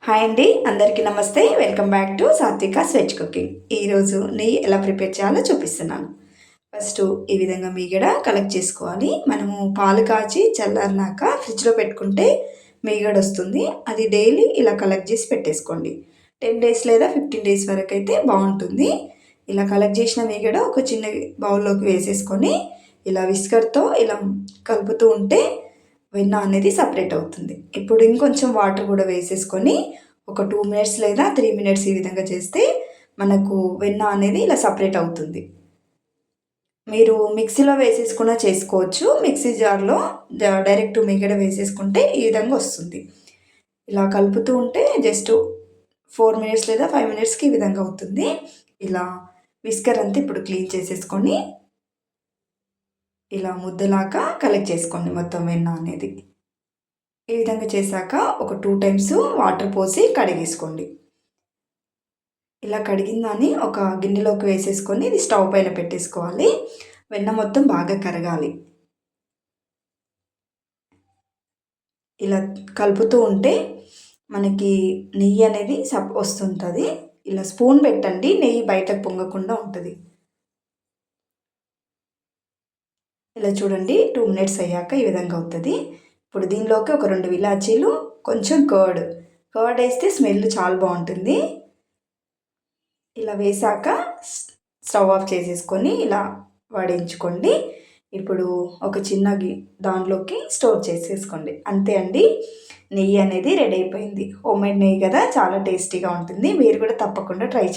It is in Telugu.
హాయ్ అండి, అందరికీ నమస్తే. Welcome back to Satvika's veg cooking. ఈరోజు నెయ్యి ఎలా ప్రిపేర్ చేయాలో చూపిస్తున్నాను. ఫస్ట్ ఈ విధంగా మీగడ కలెక్ట్ చేసుకోవాలి. మనము పాలు కాచి చల్లారినాక ఫ్రిడ్జ్లో పెట్టుకుంటే మీగడ వస్తుంది. అది డైలీ ఇలా కలెక్ట్ చేసి పెట్టేసుకోండి. 10 డేస్ లేదా 15 డేస్ వరకు అయితే బాగుంటుంది. ఇలా కలెక్ట్ చేసిన మీగడ ఒక చిన్న బౌల్లోకి వేసేసుకొని ఇలా విస్కర్తో ఇలా కలుపుతూ ఉంటే వెన్న అనేది సపరేట్ అవుతుంది. ఇప్పుడు ఇంకొంచెం వాటర్ కూడా వేసేసుకొని ఒక 2 మినిట్స్ లేదా 3 మినిట్స్ ఈ విధంగా చేస్తే మనకు వెన్న అనేది ఇలా సపరేట్ అవుతుంది. మీరు మిక్సీలో వేసేసుకున్న చేసుకోవచ్చు. మిక్సీ జార్లో డైరెక్ట్ మీగడ వేసేసుకుంటే ఈ విధంగా వస్తుంది. ఇలా కలుపుతూ ఉంటే జస్ట్ 4 మినిట్స్ లేదా 5 మినిట్స్కి ఈ విధంగా అవుతుంది. ఇలా విస్కర్ అంతా ఇప్పుడు క్లీన్ చేసేసుకొని ఇలా ముద్దలాగా కలెక్ట్ చేసుకోండి మొత్తం వెన్న అనేది. ఈ విధంగా చేశాక ఒక 2 టైమ్స్ వాటర్ పోసి కడిగేసుకోండి. ఇలా కడిగిన దాన్ని ఒక గిన్నెలోకి వేసేసుకొని ఇది స్టవ్ పైన పెట్టేసుకోవాలి. వెన్న మొత్తం బాగా కరగాలి. ఇలా కలుపుతూ ఉంటే మనకి నెయ్యి అనేది వస్తుంటుంది. ఇలా స్పూన్ పెట్టండి, నెయ్యి బయటకు పొంగకుండా ఉంటుంది. ఇలా చూడండి 2 మినిట్స్ అయ్యాక ఈ విధంగా అవుతుంది. ఇప్పుడు దీనిలోకి ఒక 2 ఇలాచీలు, కొంచెం కర్డ్ వేస్తే స్మెల్ చాలా బాగుంటుంది. ఇలా వేసాక స్టవ్ ఆఫ్ చేసేసుకొని ఇలా వడించుకోండి. ఇప్పుడు ఒక చిన్న దానిలోకి స్టోర్ చేసేసుకోండి. అంతే అండి, నెయ్యి అనేది రెడీ అయిపోయింది. హోమ్మేడ్ నెయ్యి కదా, చాలా టేస్టీగా ఉంటుంది. మీరు కూడా తప్పకుండా ట్రై చేయండి.